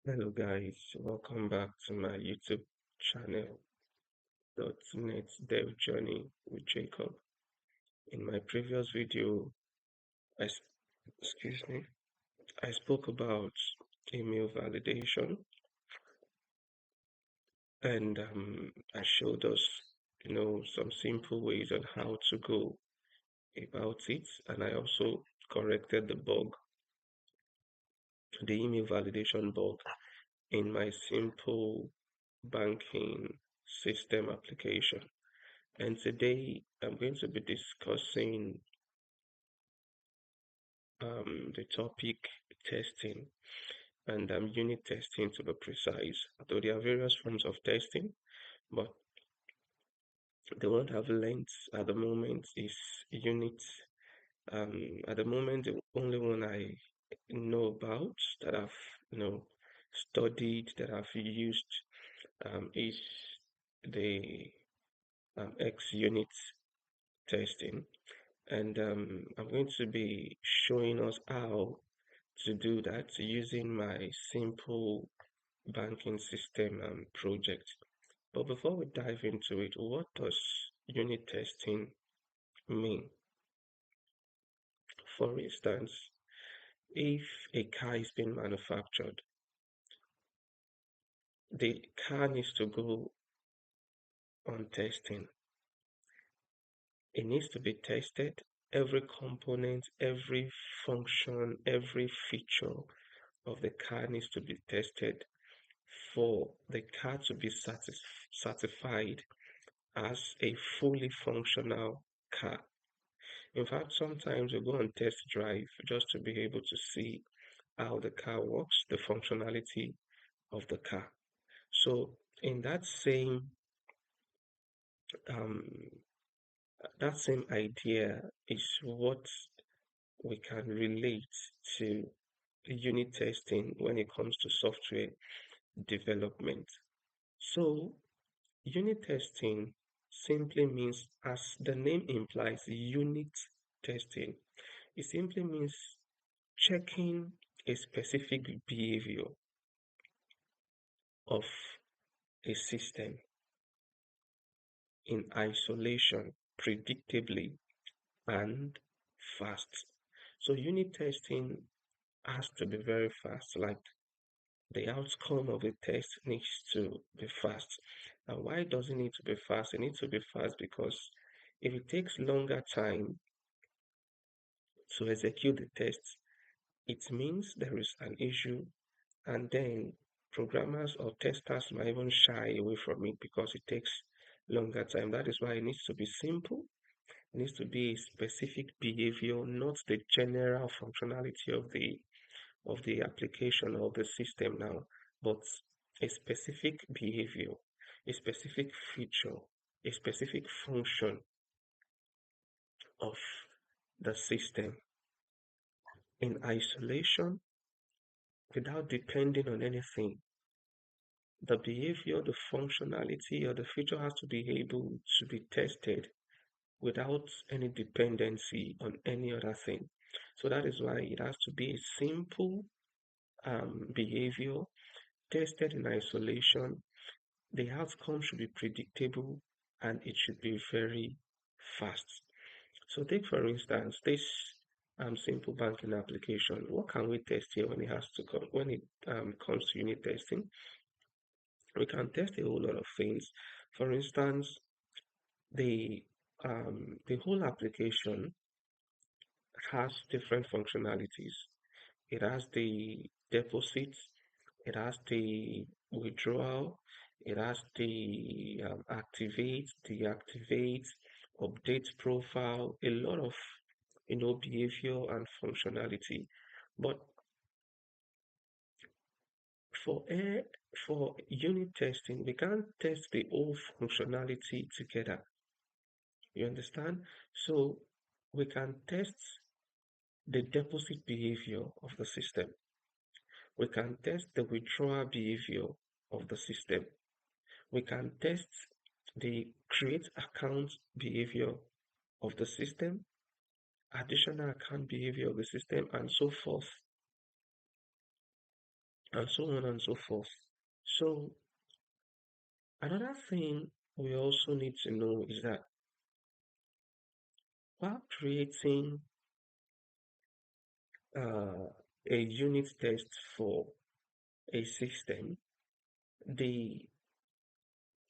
Hello guys, welcome back to my YouTube channel, DotNet-Dev-Journey with Jacob. In my previous video, I, s- excuse me, I spoke about email validation and I showed us, some simple ways on how to go about it. And I also corrected the email validation bug in my simple banking system application. And today I'm going to be discussing the topic testing and unit testing to be precise. Though there are various forms of testing, but the one I've learned at the moment is unit. At the moment, the only one I know about that I've studied that I've used is the X unit testing. And I'm going to be showing us how to do that using my simple banking system project. But before we dive into it, what does unit testing mean? For instance, if a car is being manufactured, the car needs to go on testing. It needs to be tested. Every component, every function, every feature of the car needs to be tested for the car to be certified as a fully functional car. In fact, sometimes we go on test drive just to be able to see how the car works, the functionality of the car. So, in um, that same idea is what we can relate to unit testing when it comes to software development. So, unit testing simply means, as the name implies, unit testing. It simply means checking a specific behavior of a system in isolation, predictably, and fast. So, unit testing has to be very fast, like the outcome of a test needs to be fast. And why does it need to be fast? It needs to be fast because if it takes longer time to execute the test, it means there is an issue, and then programmers or testers might even shy away from it because it takes longer time. That is why it needs to be simple. It needs to be a specific behavior, not the general functionality of the application or the system now, but a specific behavior, a specific feature, a specific function of the system in isolation without depending on anything. The behavior, the functionality, or the feature has to be able to be tested without any dependency on any other thing. So that is why it has to be a simple behavior tested in isolation. The outcome should be predictable and it should be very fast. So take for instance this simple banking application. What can we test here when it has to come when it comes to unit testing? We can test a whole lot of things. For instance, the whole application has different functionalities. It has the deposit, it has the withdrawal, it has the activate, deactivate, update profile, a lot of behavior and functionality. But for air for unit testing, we can't test the whole functionality together. You understand? So we can test the deposit behavior of the system. We can test the withdrawal behavior of the system. We can test the create account behavior of the system, additional account behavior of the system, and so forth. and so on and so forth. So another thing we also need to know is that while creating uh, a unit test for a system, the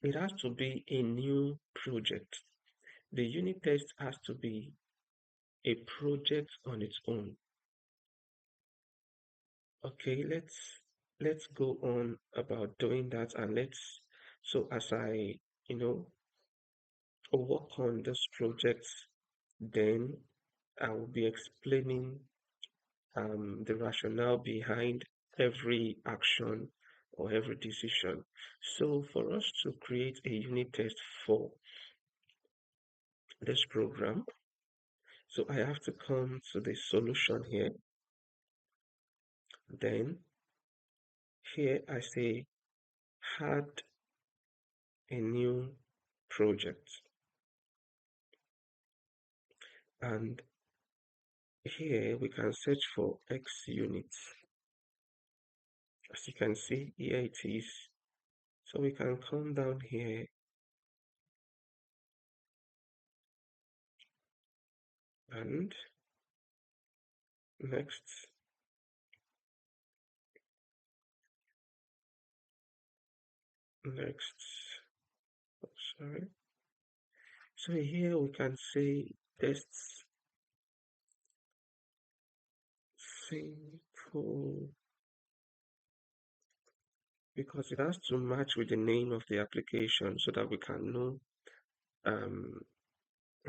it has to be a new project. The unit test has to be a project on its own. Okay, let's go on about doing that, and let's so as I you know work on this project, then I will be explaining the rationale behind every action or every decision. So for us to create a unit test for this program, so I have to come to the solution here. Then here I say add a new project. And here we can search for X units. As you can see, here it is. So we can come down here and next, next, oh, sorry. So here we can say tests simple because it has to match with the name of the application so that we can know um,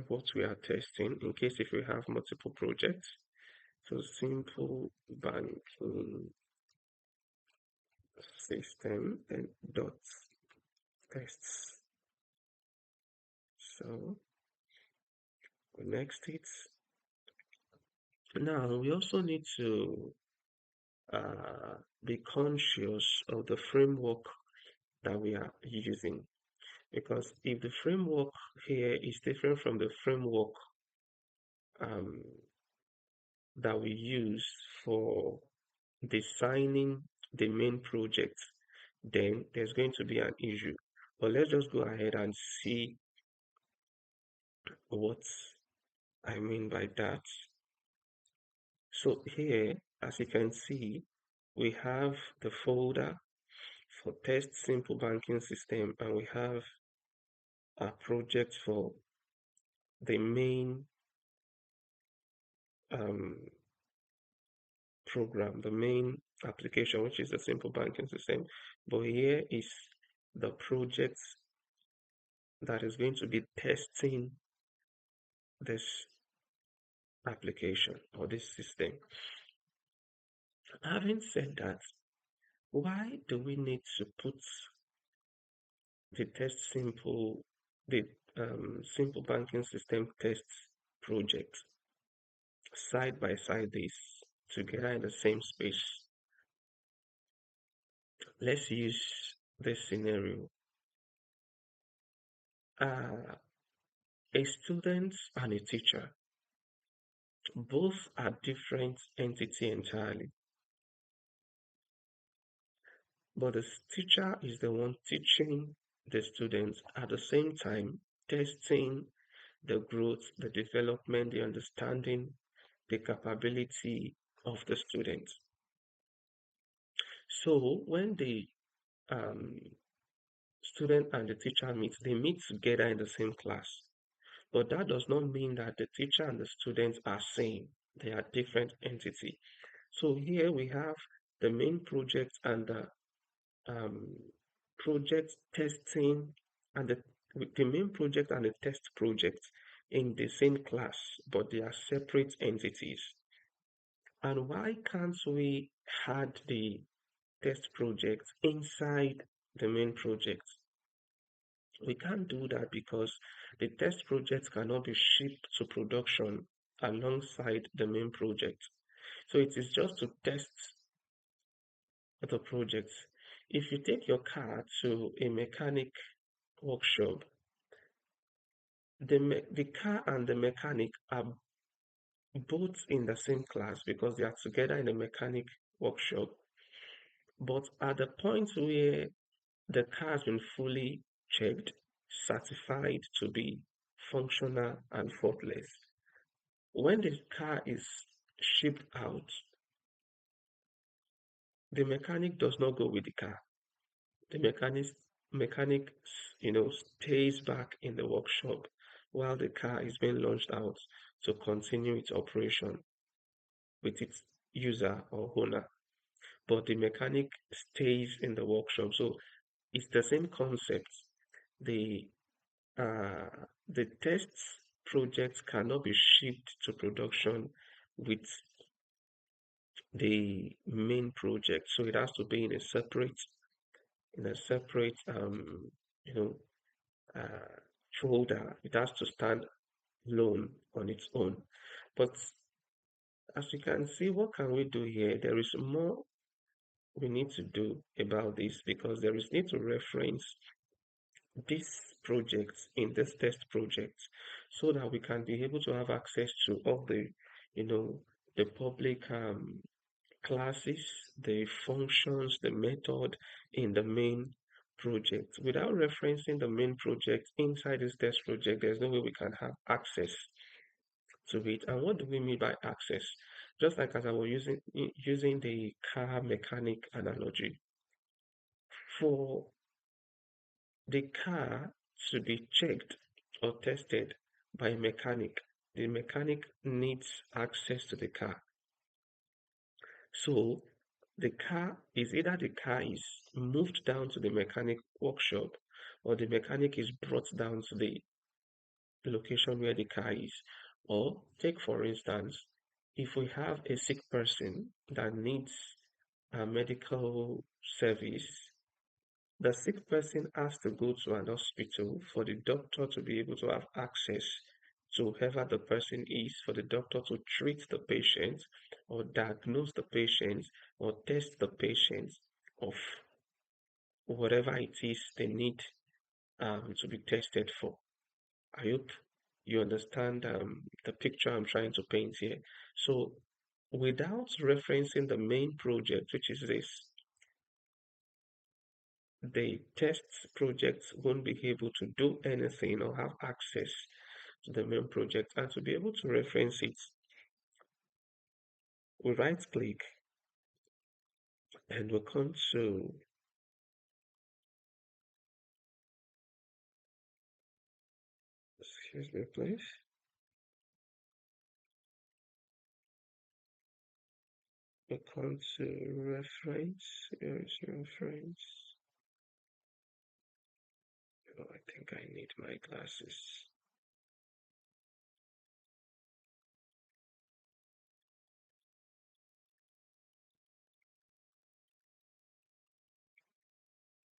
what we are testing in case if we have multiple projects. So simple banking system and dot tests. So next it's now we also need to be conscious of the framework that we are using because if the framework here is different from the framework um, that we use for designing the main project, then there's going to be an issue. But let's just go ahead and see what I mean by that. So here, as you can see, we have the folder for test simple banking system, and we have a project for the main um, program, the main application, which is the simple banking system. But here is the project that is going to be testing this application or this system. Having said that, why do we need to put the test the simple banking system test project side by side this together in the same space? Let's use this scenario. Uh, a student and a teacher, both are different entity entirely, but the teacher is the one teaching the students at the same time testing the growth, the development, the understanding, the capability of the student. So when the um, student and the teacher meet, they meet together in the same class. But that does not mean that the teacher and the student are same. They are different entity. So here we have the main project and the um, project testing and the main project and the test project in the same class, but they are separate entities. And why can't we add the test project inside the main project? We can't do that because the test project cannot be shipped to production alongside the main project. So it is just to test the project. If you take your car to a mechanic workshop, the car and the mechanic are both in the same class because they are together in a mechanic workshop. But at the point where the car has been fully checked, certified to be functional and faultless, when the car is shipped out, the mechanic does not go with the car. The mechanic, stays back in the workshop while the car is being launched out to continue its operation with its user or owner. But the mechanic stays in the workshop. So it's the same concept. The the test projects cannot be shipped to production with the main project. So it has to be in a separate you know uh, folder. It has to stand alone on its own. But as you can see, what can we do here? There is more we need to do about this because there is need to reference these projects in this test project so that we can be able to have access to all the, you know, the public classes, the functions, the method in the main project. Without referencing the main project inside this test project, there's no way we can have access to it. And what do we mean by access? Just like as I was using the car mechanic analogy, for the car to be checked or tested by a mechanic, the mechanic needs access to the car. So the car is either the car is moved down to the mechanic workshop or the mechanic is brought down to the location where the car is. Or take for instance, if we have a sick person that needs a medical service, the sick person has to go to an hospital for the doctor to be able to have access to whoever the person is, for the doctor to treat the patient or diagnose the patient or test the patient of whatever it is they need to be tested for. I hope you understand the picture I'm trying to paint here. So, without referencing the main project, which is this, the test projects won't be able to do anything or have access to the main project. And to be able to reference it, we right click and we come to excuse me please. We come to reference. Here is reference. Oh, I think I need my glasses.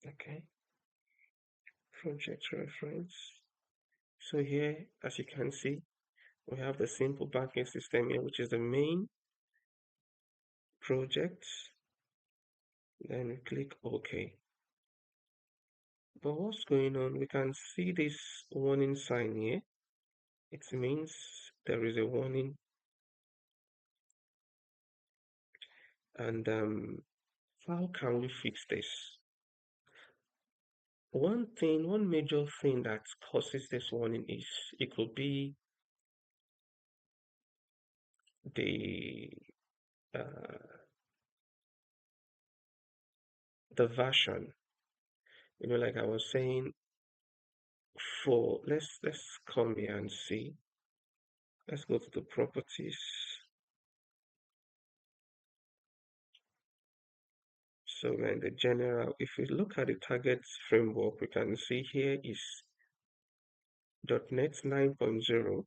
Okay, project reference. So here, as you can see, we have the simple backend system here, which is the main project. Then we click OK. But what's going on? We can see this warning sign here. It means there is a warning. And how can we fix this? One major thing that causes this warning is it could be the uh, the version. Like I was saying, for let's come here and see. Let's go to the properties. So we're in the general. If we look at the target framework, we can see here is .NET 9.0.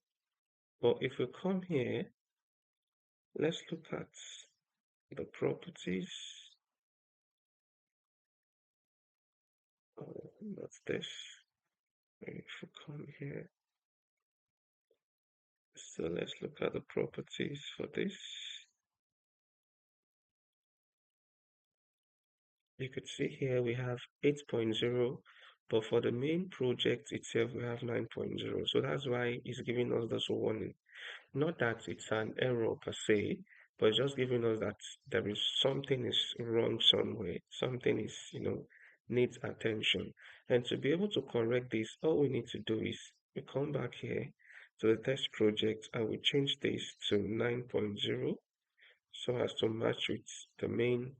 But if we come here, let's look at the properties. Oh, that's this. If we come here, so let's look at the properties for this. You could see here we have 8.0, but for the main project itself, we have 9.0. So that's why it's giving us this warning. Not that it's an error per se, but it's just giving us that there is something is wrong somewhere, something is, needs attention. And to be able to correct this, all we need to do is we come back here to the test project and we change this to 9.0 so as to match with the main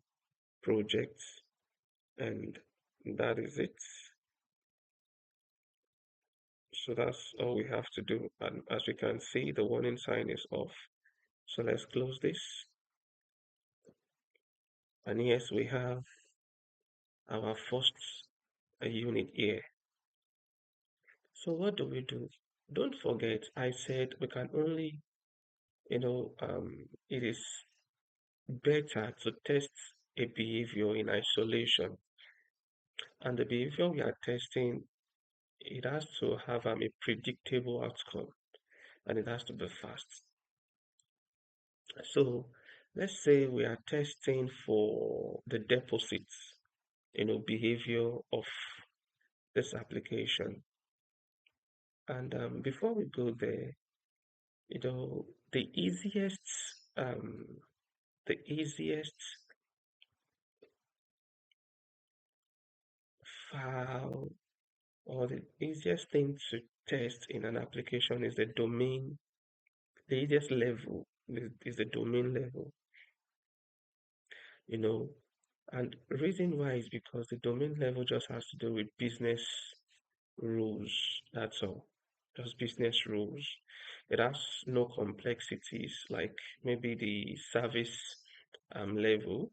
project, and that is it. So that's all we have to do. And as we can see, the warning sign is off. So let's close this. And yes, we have our first unit here. So what do we do? Don't forget, I said we can only, it is better to test a behavior in isolation. And the behavior we are testing, it has to have a predictable outcome and it has to be fast. So let's say we are testing for the deposits, behavior of this application. And before we go there, you know, the easiest, um, the easiest file or the easiest thing to test in an application is the domain. The easiest level is the domain level, you know. And reason why is because the domain level just has to do with business rules. That's all. Just business rules. It has no complexities like maybe the service level,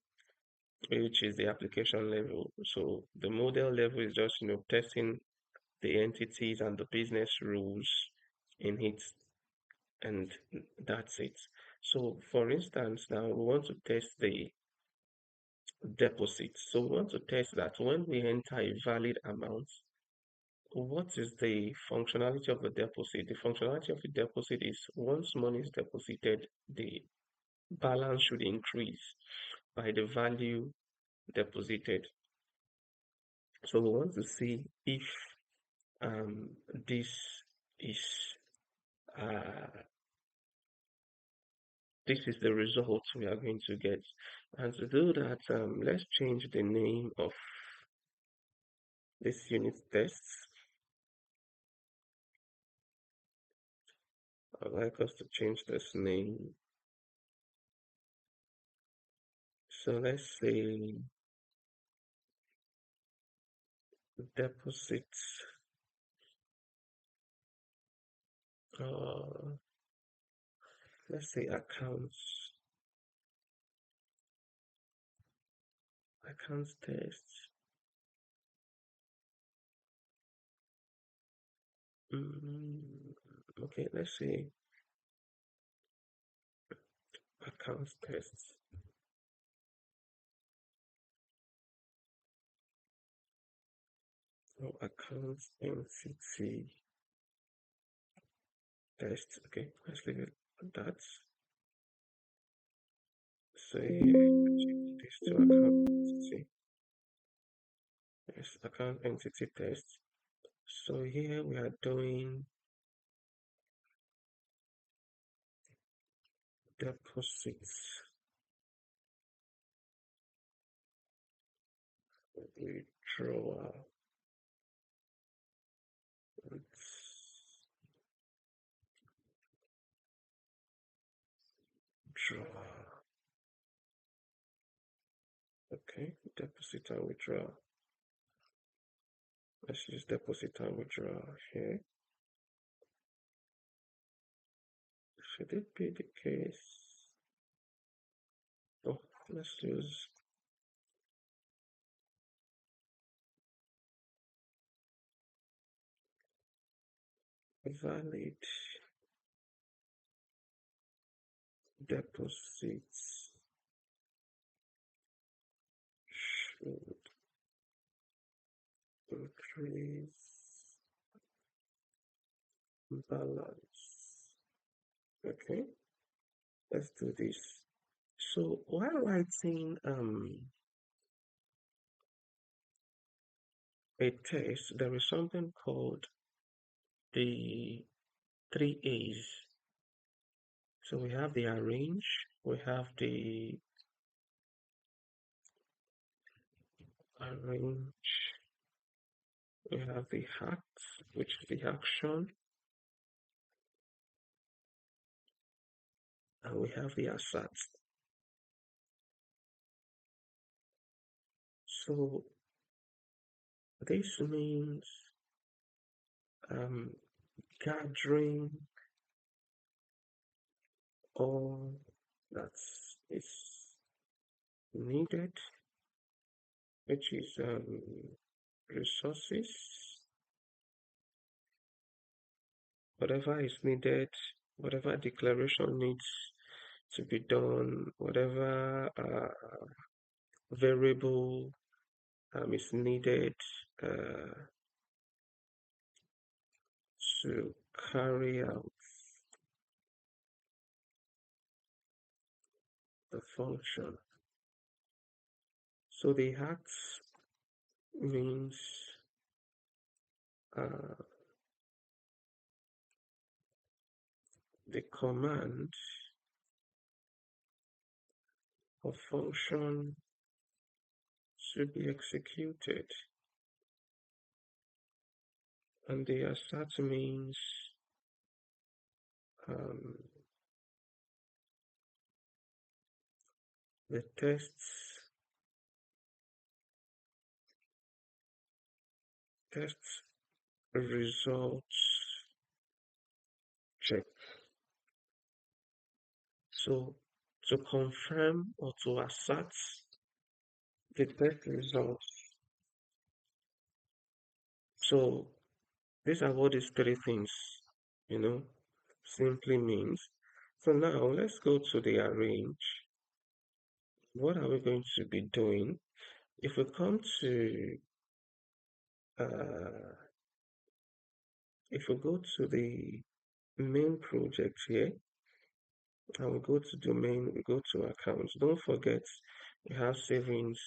which is the application level. So the model level is just, testing the entities and the business rules in it, and that's it. So for instance, now we want to test the deposit. So we want to test that when we enter a valid amount, what is the functionality of the deposit? The functionality of the deposit is once money is deposited, the balance should increase by the value deposited. So we want to see if um, this is uh, this is the result we are going to get. And to do that, let's change the name of this unit test. I'd like us to change this name. So let's say deposit, uh, let's say accounts test. Okay, let's say accounts test. So accounts entity test. Okay, let's leave it at that. Say this to account entity. Yes, account entity test. So here we are doing deposits, withdrawal, withdrawal. Okay, deposit and withdrawal. Let's use deposit and withdrawal here. Should it be the case? Oh, let's use valid deposits should increase balance. Okay, let's do this. So while writing a test, there is something called the three A's. So we have the arrange, We have the arrange, we have the act, which is the action, and we have the assert. So this means um, gathering all that is needed, which is resources, whatever is needed, whatever declaration needs to be done, whatever variable is needed uh, to carry out the function. So the act means uh, the command or function to be executed, and the assert means um, the test results check. So to confirm or to assert the test results. So these are what these three things, you know, simply means. So now let's go to the arrange. What are we going to be doing? If we come to, uh, if we go to the main project here, and we go to domain, we go to accounts. Don't forget, we have savings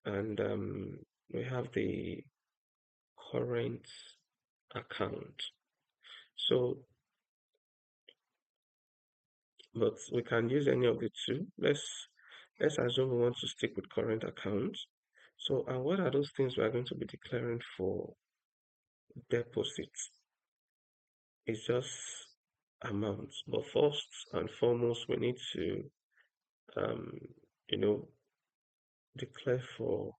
and we have the current account. So, but we can use any of the two. Let's assume we want to stick with current account. So, and what are those things we are going to be declaring for deposits? It's just amounts. But first and foremost, we need to, um, you know, declare for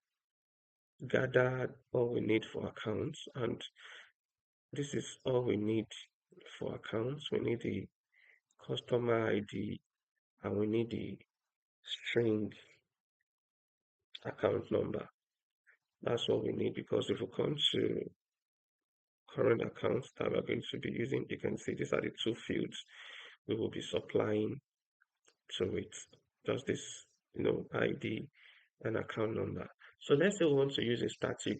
gather all we need for accounts, and this is all we need for accounts. We need the customer ID and we need the string account number. That's what we need, because if we come to current accounts that we're going to be using, you can see these are the two fields we will be supplying to it. Just this, ID and account number. So let's say we want to use a static,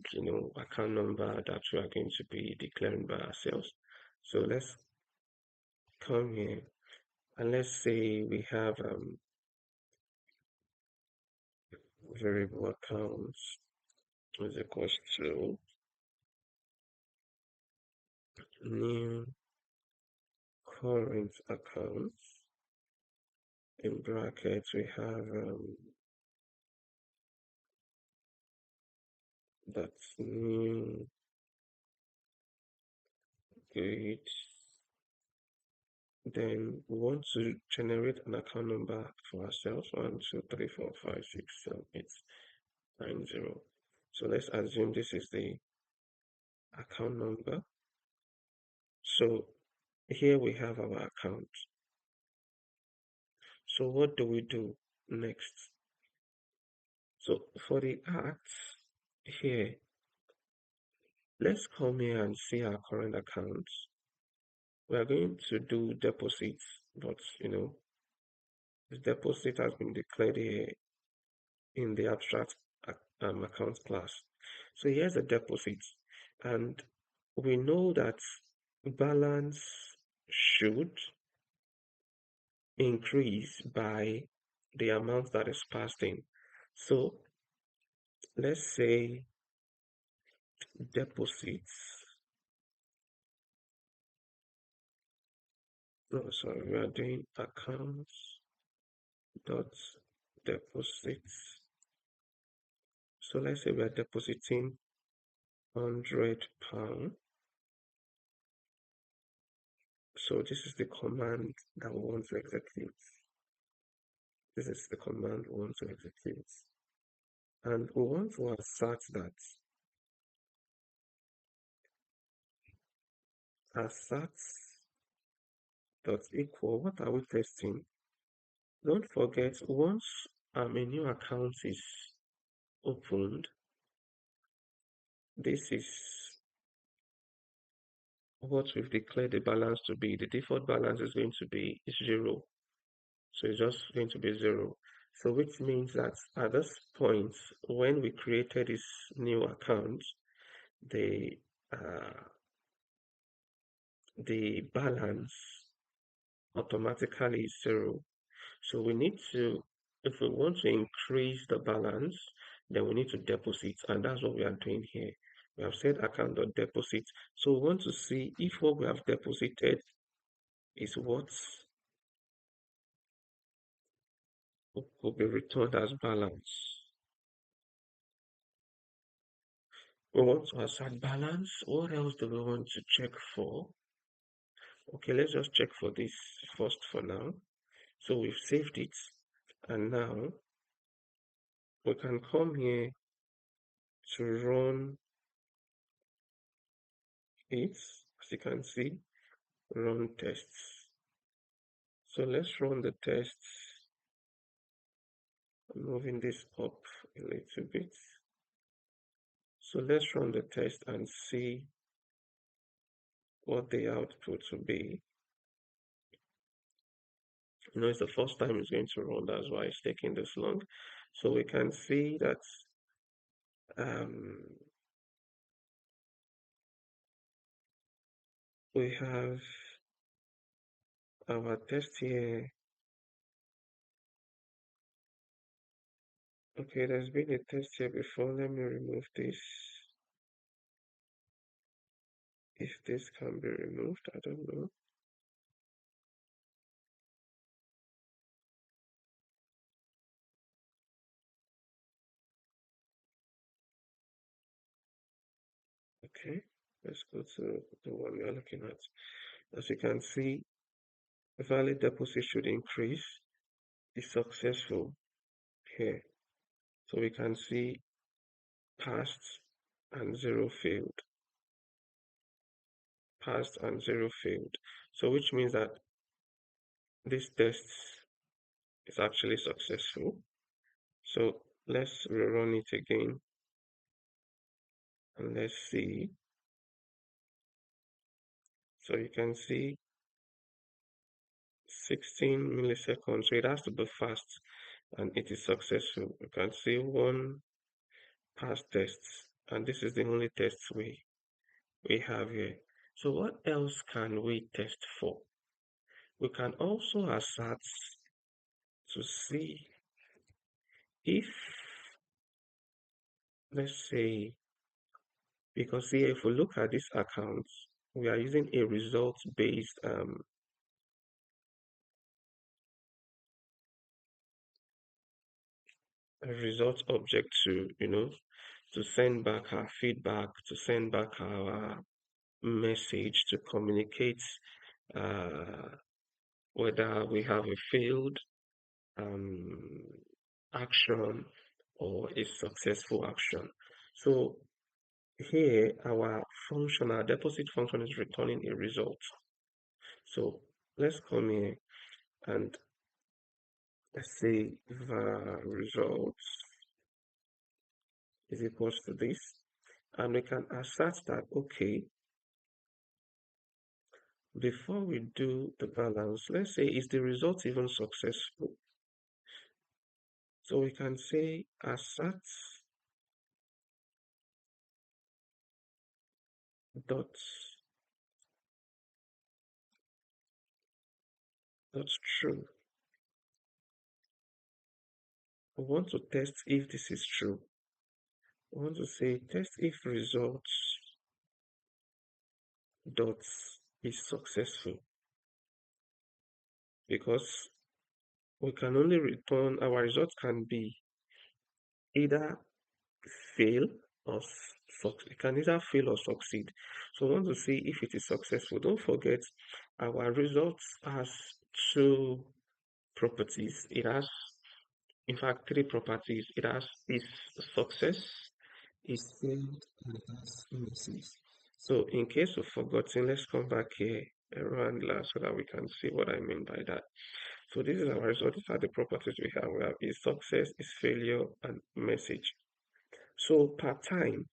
account number that we are going to be declaring by ourselves. So let's come here and let's say we have variable accounts is equals to new current accounts. In brackets, we have that's new great. Then we want to generate an account number for ourselves. 1, 2, 3, 4, 5, 6, 7, 8, 9, 0. So let's assume this is the account number. So here we have our account. So what do we do next? So for the acts here, let's come here and see our current accounts. We are going to do deposits, but the deposit has been declared here in the abstract account class. So here's the deposit, and we know that balance should increase by the amount that is passed in. So let's say deposits. No, sorry, we are doing accounts dot deposits. So let's say we are depositing £100. So this is the command that we want to execute. This is the command we want to execute. And we want to assert that assert dot equal, what are we testing? Don't forget, once a new account is opened, this is what we've declared the balance to be. The default balance is going to be 0. So it's just going to be 0. So which means that at this point, when we created this new account, the balance automatically is 0. So we need to, if we want to increase the balance, then we need to deposit, and that's what we are doing here. We have said account.deposit. So we want to see if what we have deposited is what will be returned as balance. We want to assign balance. What else do we want to check for? Okay, let's just check for this first for now. So we've saved it, and now we can come here to run it. As you can see, run tests. So let's run the tests. I'm moving this up a little bit. So let's run the test and see what the output will be. It's the first time it's going to run, that's why it's taking this long. So we can see that we have our test here. Okay, there's been a test here before. Let me remove this. If this can be removed, I don't know. Okay, let's go to the one we are looking at. As you can see, valid deposit should increase. Is successful here. So we can see passed and 0 failed. Passed and 0 failed. So which means that this test is actually successful. So let's rerun it again and let's see. So you can see 16 milliseconds. So it has to be fast and it is successful. You can see one past test, and this is the only test we have here. So what else can we test for? We can also assert to see if, let's say, because here if we look at this account, we are using a result-based result object to to send back our feedback, to send back our message, to communicate whether we have a failed action or a successful action. So here our function, our deposit function, is returning a result. So let's come here and let's say the results is equals to this, and we can assert that, okay, before we do the balance, let's say, is the result even successful? So we can say assert dot true. We want to test if this is true. We want to say test if results dot is successful, because we can only return our results can be either fail or it can either fail or succeed. So we want to see if it is successful. Don't forget our results has two properties. It has in fact three properties. It has its success, its failed, and it has misses. So in case of forgotten, let's come back here around last so that we can see what I mean by that. So this is our result. These are the properties we have. We have is success, is failure, and message. So per time,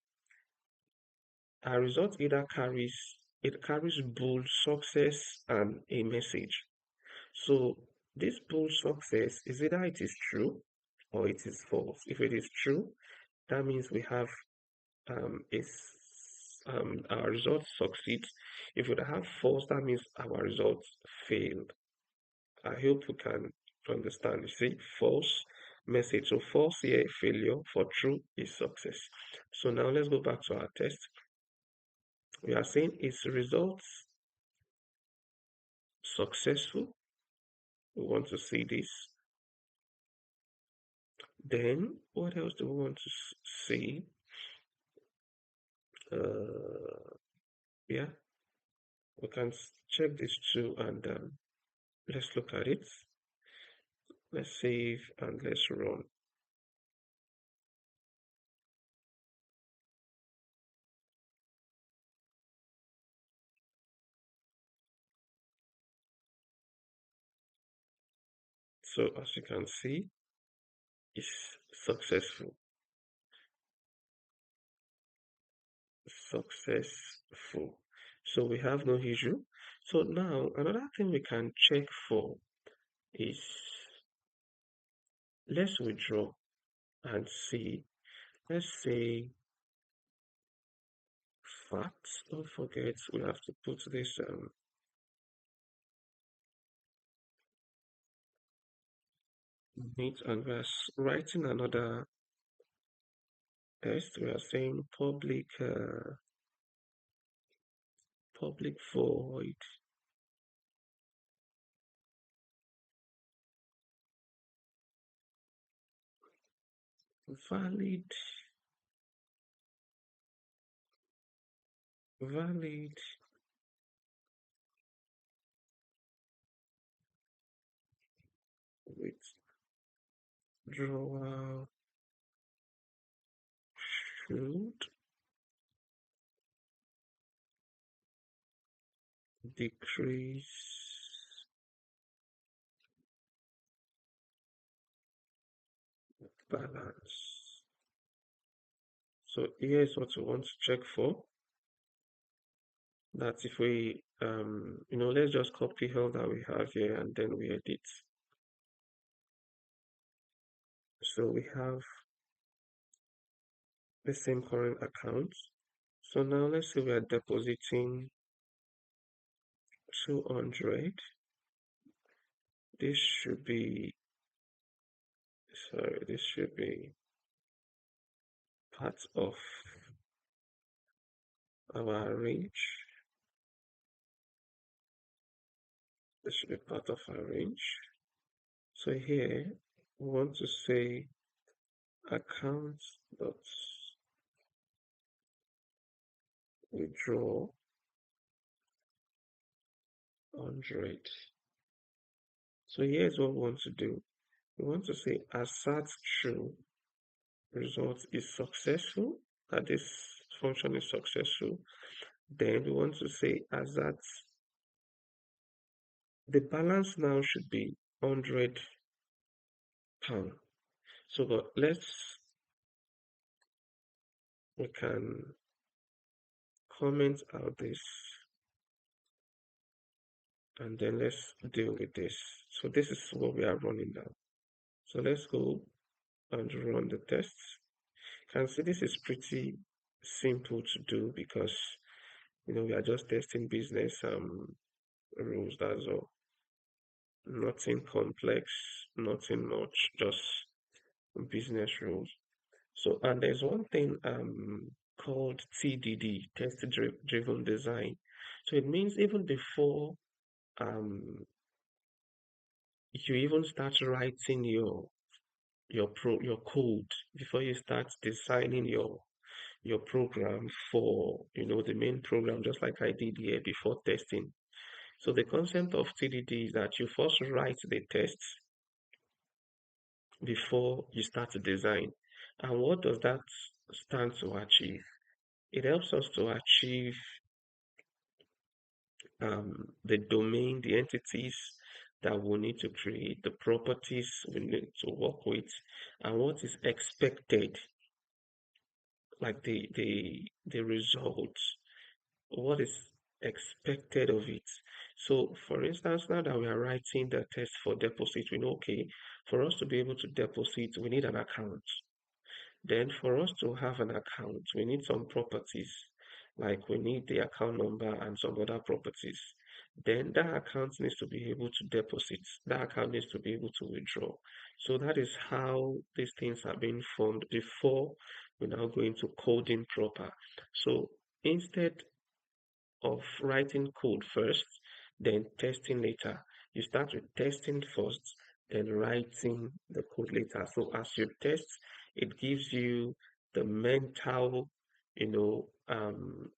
our result either carries bold success and a message. So this bold success is either it is true or it is false. If it is true, that means we have our result succeeds. If we have false, that means our results failed. I hope you can understand. You see, false message. So false here failure, for true is success. So now let's go back to our test. We are saying its results successful. We want to see this. Then what else do we want to see? Yeah, we can check this too, and let's look at it. Let's save and let's run. So as you can see, it's successful. Successful. So we have no issue. So now another thing we can check for is let's withdraw and see. Let's say facts. Don't forget we have to put this neat and we're writing another test. We are saying public void valid valid withdrawal should decrease balance. So here's what we want to check for. That if we let's just copy all that we have here and then we edit. So we have the same current account. So now let's say we are depositing 200. This should be sorry, this should be part of our range. This should be part of our range. So here we want to say account dot withdraw 100. So here's what we want to do. We want to say assert true result is successful, that this function is successful. Then we want to say assert the balance now should be £100. So but we can comment out this and then let's deal with this. So this is what we are running now. So let's go and run the tests. You can see this is pretty simple to do because we are just testing business rules, that's all. Nothing complex, nothing much, just business rules. So and there's one thing called TDD, test driven design. So it means even before um you even start writing your code before you start designing your program for the main program, just like I did here before testing. So the concept of TDD is that you first write the tests before you start to design. And what does that stand to achieve? It helps us to achieve the domain, the entities that we need to create, the properties we need to work with, and what is expected, like the results, what is expected of it. So, for instance, now that we are writing the test for deposit, we know, okay, for us to be able to deposit, we need an account. Then for us to have an account, we need some properties, like we need the account number and some other properties. Then that account needs to be able to deposit. That account needs to be able to withdraw. So that is how these things are being formed before we now go into coding proper. So instead of writing code first, then testing later. You start with testing first, then writing the code later. So as you test, it gives you the mental,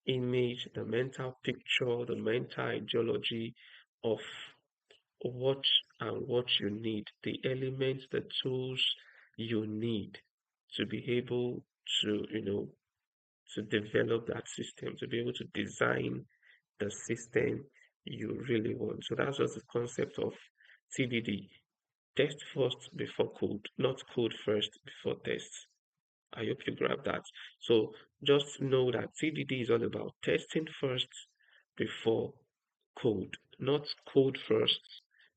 image, the mental picture, the mental ideology of what and what you need, the elements, the tools you need to be able to, to develop that system, to be able to design the system you really want. So that's just the concept of TDD. Test first before code, not code first before test. I hope you grab that. So just know that TDD is all about testing first before code, not code first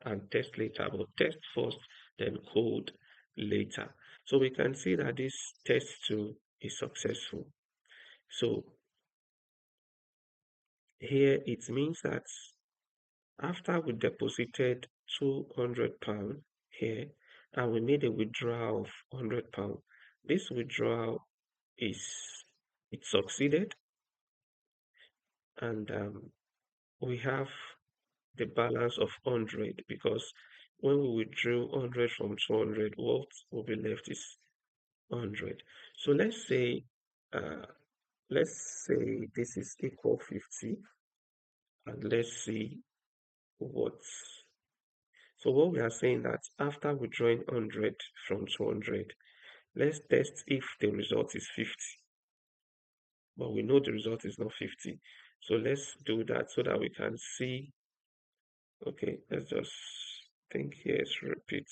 and test later, but test first, then code later. So we can see that this test tool is successful. So here it means that after we deposited £200 here and we made a withdrawal of £100, this withdrawal is it succeeded, and we have the balance of 100, because when we withdrew 100 from 200, what will be left is 100. So uh, let's say this is equal 50, and let's see what. So what we are saying that after withdrawing 100 from 200, let's test if the result is 50. But we know the result is not 50. So let's do that so that we can see. Okay, let's just think here, repeat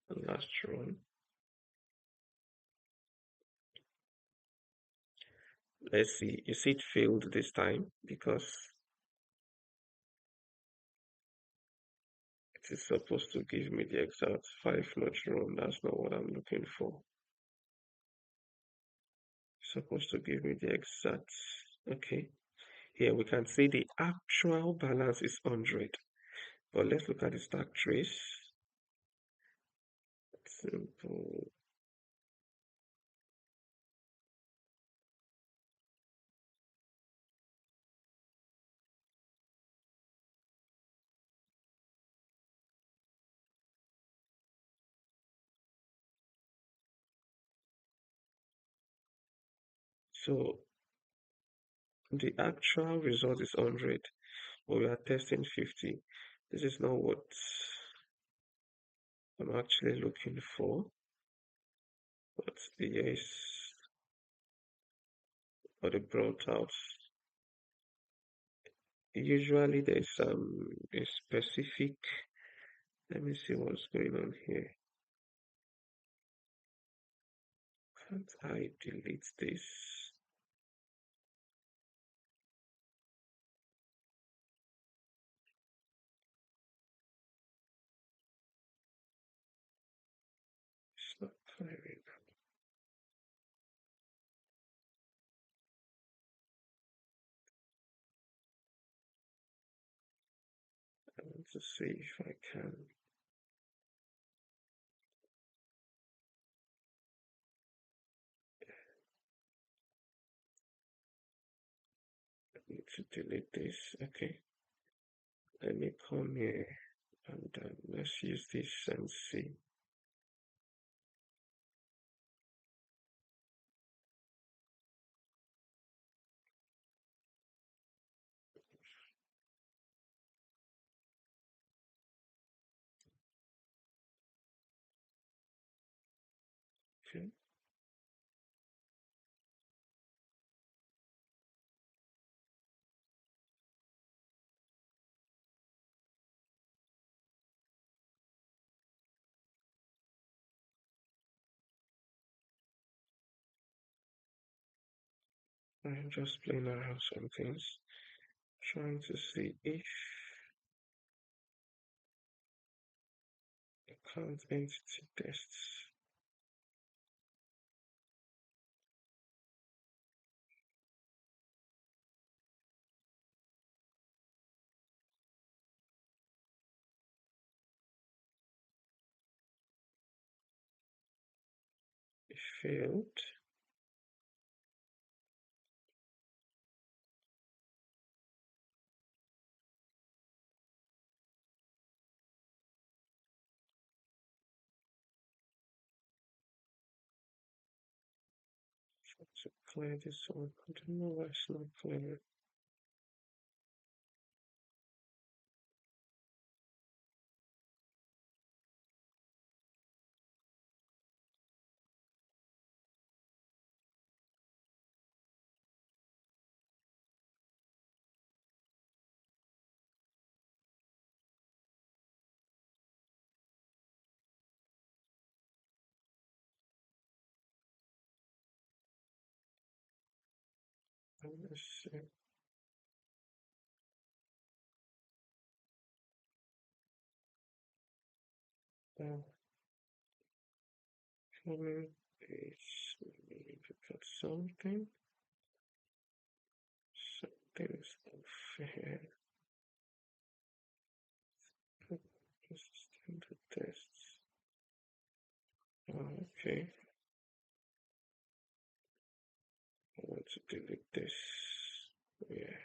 the last run. Let's see. You see it failed this time because it is supposed to give me the exact 5-notch run. That's not what I'm looking for. It's supposed to give me the exact. Okay. Here we can see the actual balance is 100. But let's look at the stack trace. Simple. So the actual result is 100, but we are testing 50. This is not what I'm actually looking for. But yes, for the brought out. Usually there's a specific. Let me see what's going on here. Can't I delete this? It's not firing. I want to see if I can. I need to delete this. Okay. Let me come here. And let's use this and see. Okay. I'm just playing around some things, trying to see if account entity tests failed. To clear this one. I don't know why it's not clear. Let's see. Uh, Coming page. Look at something. Something's off here. Standard tests. Okay. I want to delete this. Yeah.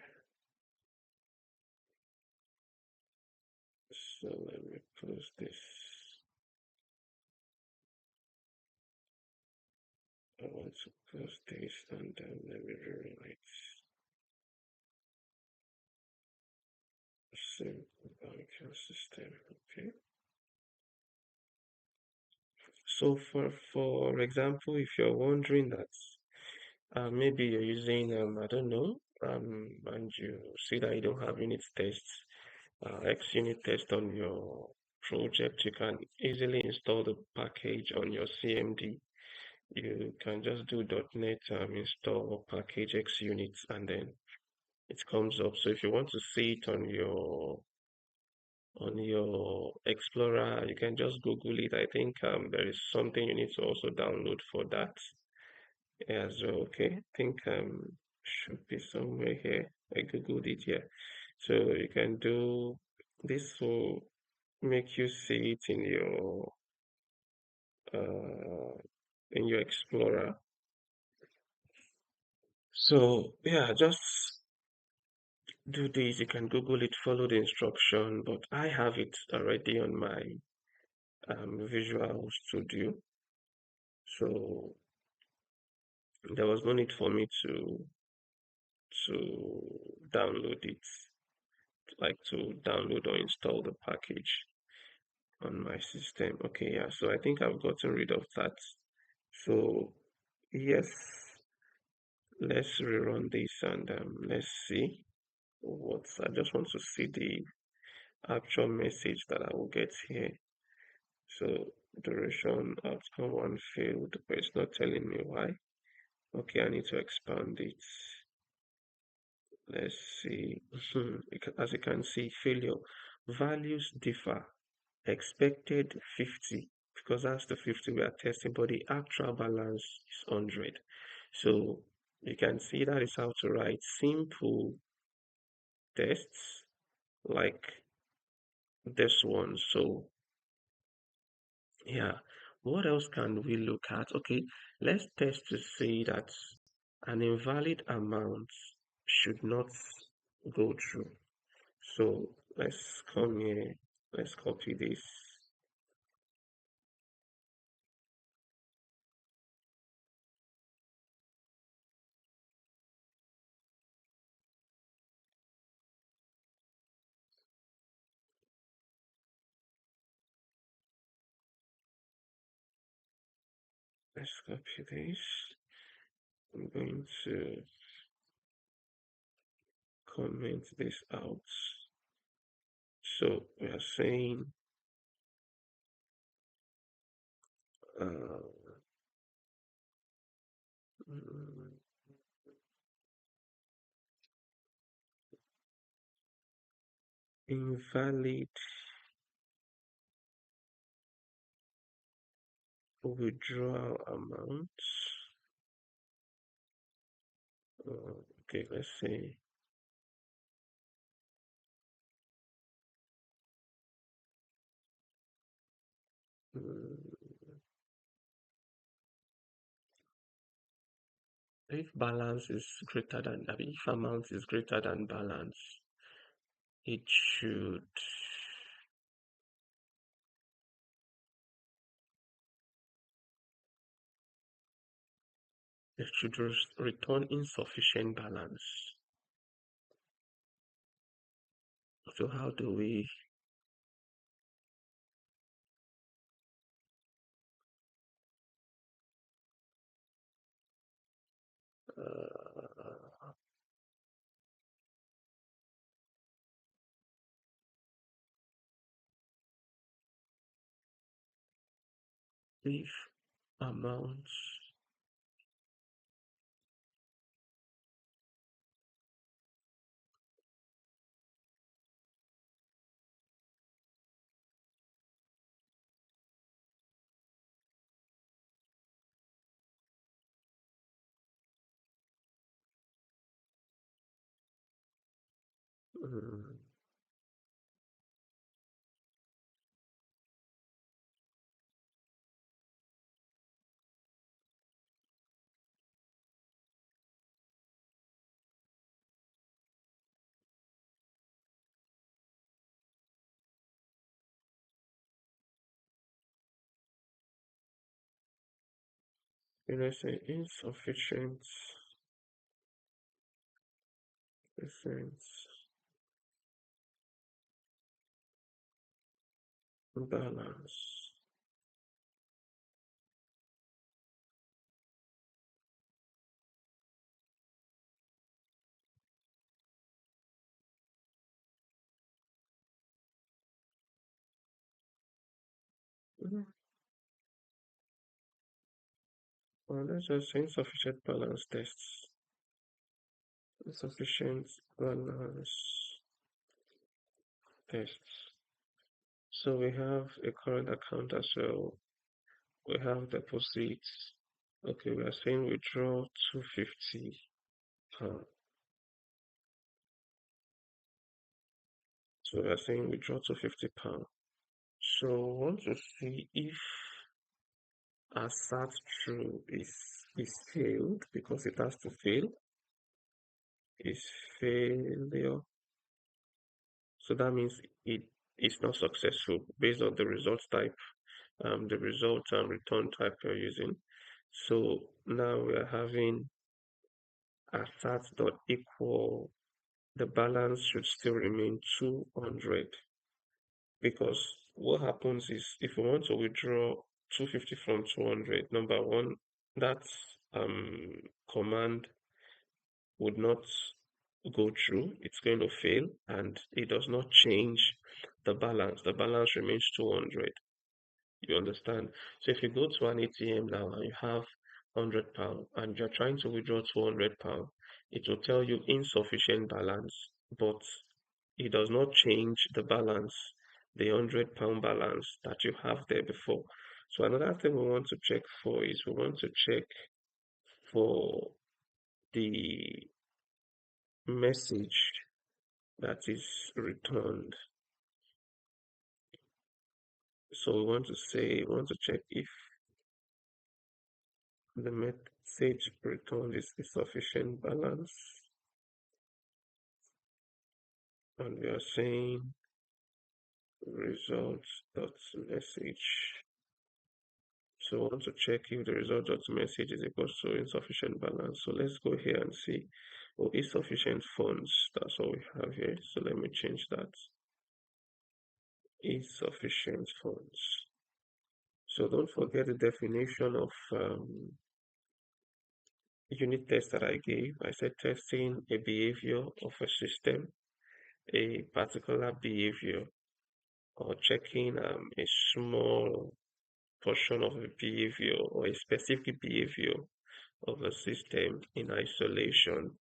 So let me close this. I want to close this and then let me rewrite. Simple banking system. Okay. So for example, if you're wondering that maybe you're using I don't know and you see that you don't have unit tests, X unit test on your project, you can easily install the package on your CMD. You can just do .NET install package X units and then it comes up. So if you want to see it on your Explorer, you can just Google it. I think there is something you need to also download for that as well. Okay, I think should be somewhere here. I Googled it here. So you can do this will make you see it in your Explorer. So yeah, just do this. You can Google it, follow the instruction, but I have it already on my Visual Studio. So there was no need for me to download it, like to download or install the package on my system. Okay, yeah. So I think I've gotten rid of that. So yes, let's rerun this and let's see what I just want to see the actual message that I will get here. So duration outcome one failed, but it's not telling me why. Okay, I need to expand it. Let's see. As you can see, failure values differ. Expected 50 because that's the 50 we are testing, but the actual balance is 100. So you can see that is how to write simple tests like this one. So yeah, what else can we look at? Okay, let's test to see that an invalid amount should not go through. So let's come here. Let's copy this. Let's copy this. I'm going to comment this out. So we are saying uh, mm, invalid withdrawal amount. Okay, let's say mm, if balance is greater than, I mean, if amount is greater than balance, it should return insufficient balance. So how do we uh, if amount um, when I say insufficient percent balance. Mhm. Well, let's just say insufficient balance tests. Insufficient balance tests. So we have a current account as well. We have deposits. Okay, we are saying withdraw 250 pounds. So we are saying withdraw 250 pounds. So we want to see if assert true is failed because it has to fail. Is failure. So that means it is not successful based on the result type, the result and return type you're using. So now we are having assert dot equal, the balance should still remain 200 because what happens is if we want to withdraw 250 from 200, number one, that command would not go through, it's going to fail, and it does not change the balance. The balance remains 200. You understand? So if you go to an ATM now and you have £100 and you're trying to withdraw £200, it will tell you insufficient balance, but it does not change the balance, the £100 balance that you have there before. So another thing we want to check for is we want to check for the message that is returned. So we want to say, we want to check if the message returned is insufficient balance. And we are saying results dot message. So I want to check if the result dot message is equal to insufficient balance. So let's go here and see. Oh, insufficient funds. That's all we have here. So let me change that. Insufficient funds. So don't forget the definition of unit test that I gave. I said testing a behavior of a system, a particular behavior, or checking a small portion of a behavior or a specific behavior of a system in isolation,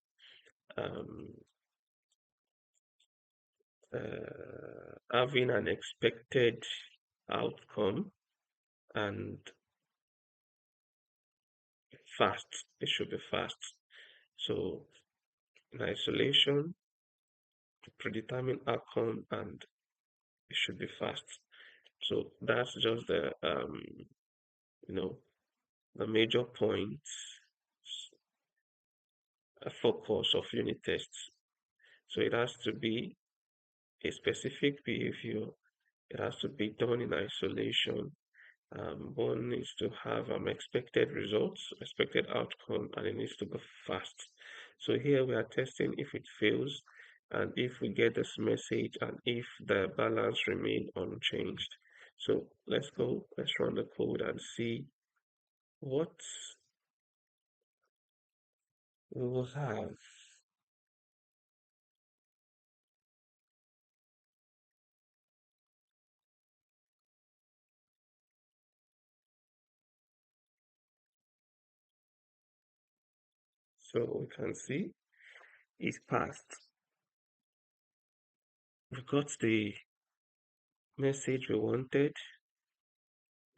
um, having an expected outcome and fast. It should be fast. So in isolation, predetermined outcome and it should be fast. So that's just the you know the major points focus of unit tests. So it has to be a specific behavior. It has to be done in isolation. One needs to have expected results, expected outcome, and it needs to go fast. So here we are testing if it fails and if we get this message and if the balance remain unchanged. So let's run the code and see what we will have. So we can see it's passed. We got the message we wanted.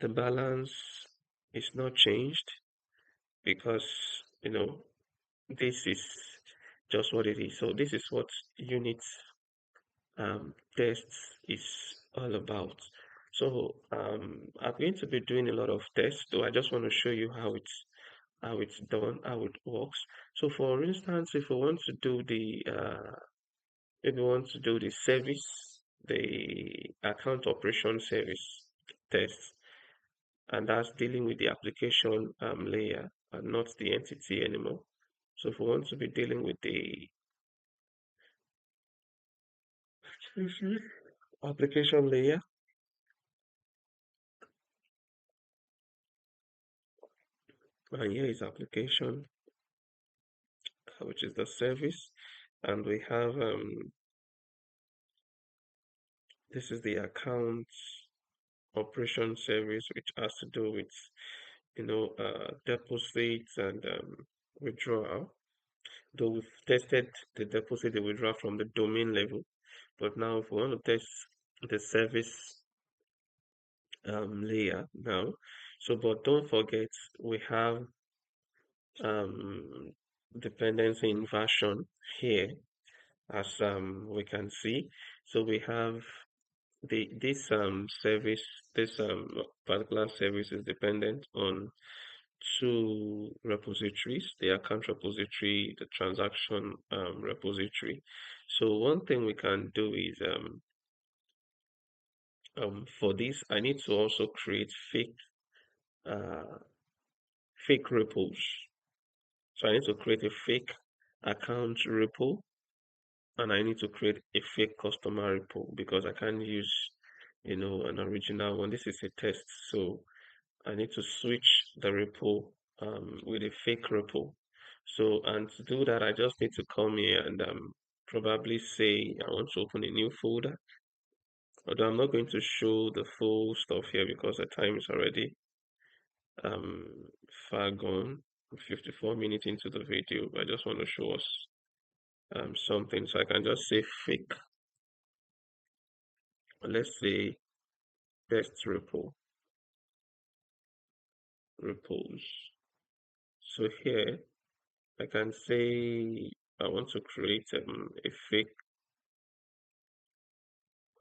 The balance is not changed because this is just what it is. So this is what unit tests is all about. So I'm going to be doing a lot of tests, so I just want to show you how it's done, how it works. So for instance, if we want to do the service, the account operation service test, and that's dealing with the application layer and not the entity anymore. So if we want to be dealing with the application layer, and here is application, which is the service, and we have this is the account operation service, which has to do with deposits and withdrawal. Though we've tested the deposit, the withdrawal from the domain level, but now if we want to test the service layer now. So, but don't forget we have um, dependency inversion here, as we can see. So we have this service, this particular service is dependent on two repositories, the account repository, the transaction repository. So one thing we can do is for this, I need to also create uh, fake repos. So I need to create a fake account repo and I need to create a fake customer repo because I can't use, an original one. This is a test, so I need to switch the repo with a fake repo. So, and to do that, I just need to come here and probably say I want to open a new folder. Although I'm not going to show the full stuff here because the time is already um far gone. 54 minutes into the video. I just want to show us something. So I can just say fake. Let's say test repos. So here I can say I want to create a fake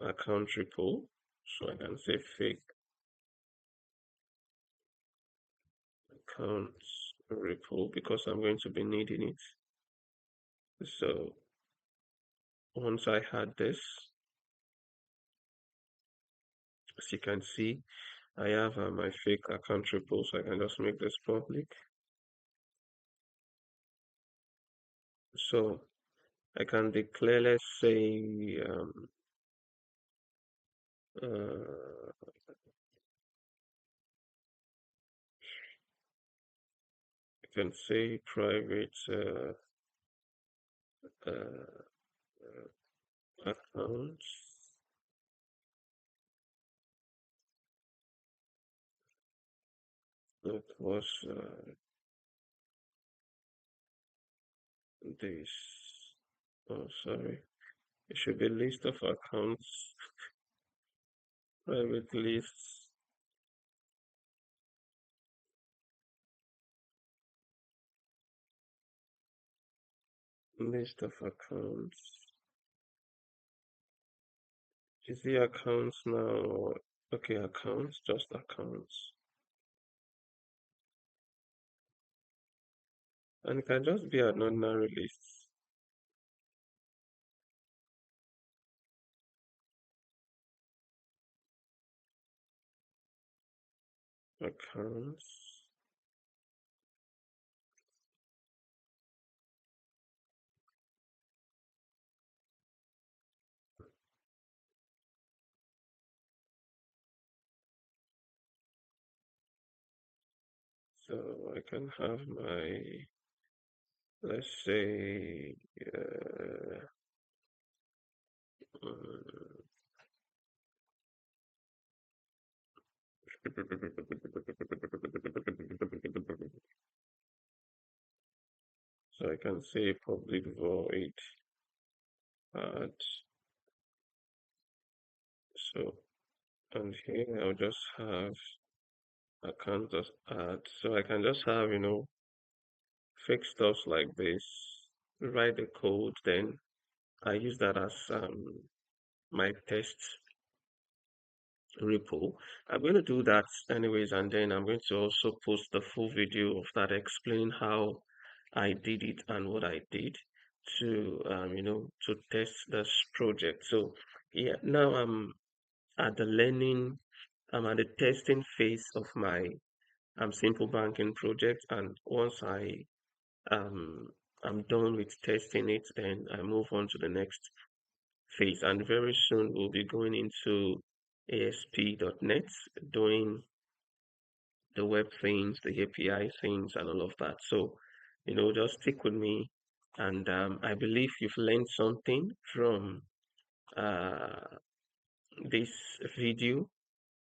account repo. So I can say fake account repo because I'm going to be needing it. So once I had this, As you can see, I have my fake account repo, so I can just make this public. So I can declare, let's say, uh, I can say private uh, accounts. It was this. Oh, sorry. It should be list of accounts, private lists, list of accounts. Is the accounts now? Okay, accounts, just accounts. And it can just be an ordinary list. Accounts. So I can have my, let's say, uh, so I can say public void add. So, and here I'll just have account as add. So I can just have, fake stuff like this, write the code, then I use that as my test repo. I'm going to do that anyways, and then I'm going to also post the full video of that explaining how I did it and what I did to to test this project. So yeah, now at the learning, I'm at the testing phase of my simple banking project, and once um I'm done with testing it, then I move on to the next phase. And very soon we'll be going into ASP.NET, doing the web things, the API things, and all of that. So, just stick with me. And I believe you've learned something from uh, this video.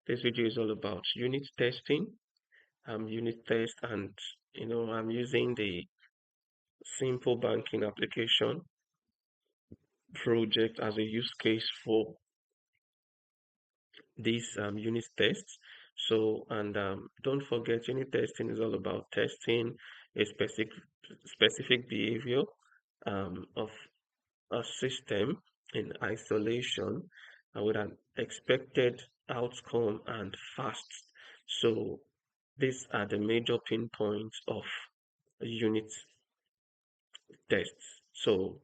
This video is all about unit testing. Unit test, and I'm using the simple banking application project as a use case for these unit tests. So, and don't forget, unit testing is all about testing a specific behavior of a system in isolation with an expected outcome and fast. So, these are the major pinpoints of unit tests. So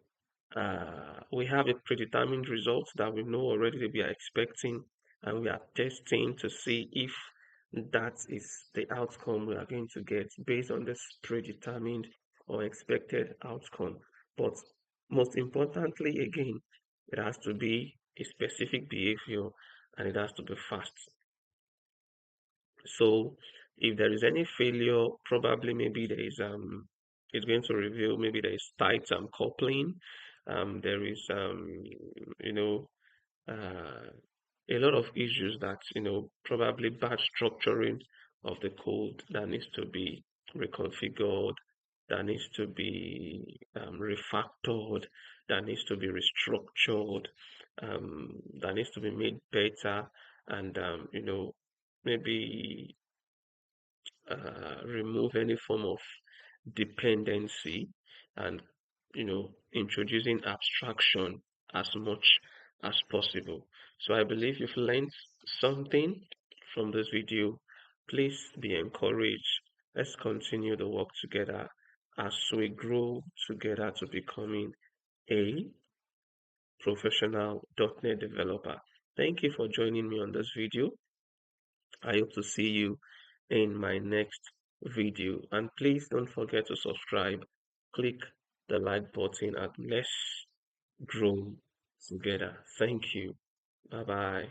we have a predetermined result that we know already that we are expecting, and we are testing to see if that is the outcome we are going to get based on this predetermined or expected outcome. But most importantly, again, it has to be a specific behavior and it has to be fast. So if there is any failure, probably maybe there is it's going to reveal maybe there is tight coupling. There is you know uh, a lot of issues that probably bad structuring of the code that needs to be reconfigured, that needs to be refactored, that needs to be restructured, that needs to be made better, and maybe remove any form of dependency, and introducing abstraction as much as possible. So I believe you've learned something from this video. Please be encouraged. Let's continue the work together as we grow together to becoming a professional .NET developer. Thank you for joining me on this video. I hope to see you in my next video. And please don't forget to subscribe. Click the like button and let's grow together. Thank you. Bye bye.